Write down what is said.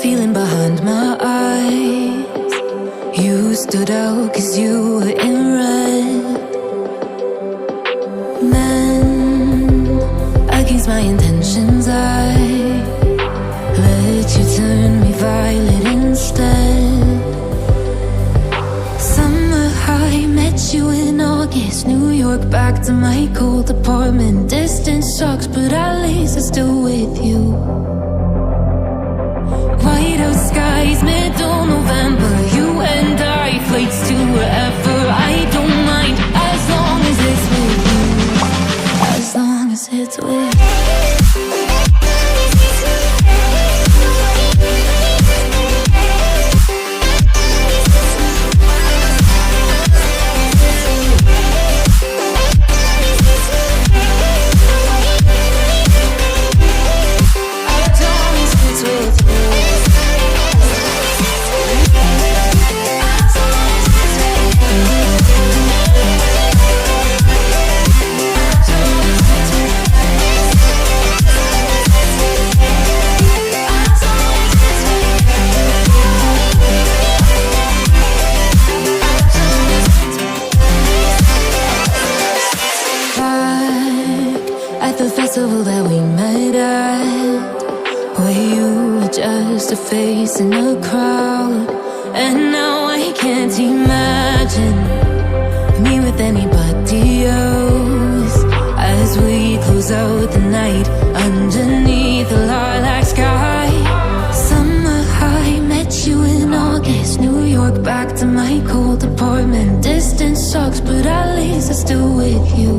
feeling behind my eyes. You stood out 'cause you were in red. Men against my intentions, I let you turn me violet instead. Summer high, met you in August. New York, back to my cold apartment. Distance sucks, but at least I'm still with you. White out skies, middle November. You and I, flights to wherever. I don't mind, as long as it's with you. As long as it's with you. That we met at, where you were just a face in a crowd. And now I can't imagine me with anybody else. As we close out the night underneath the lilac sky. Summer high, met you in August. New York, back to my cold apartment. Distance sucks, but at least I'm still with you.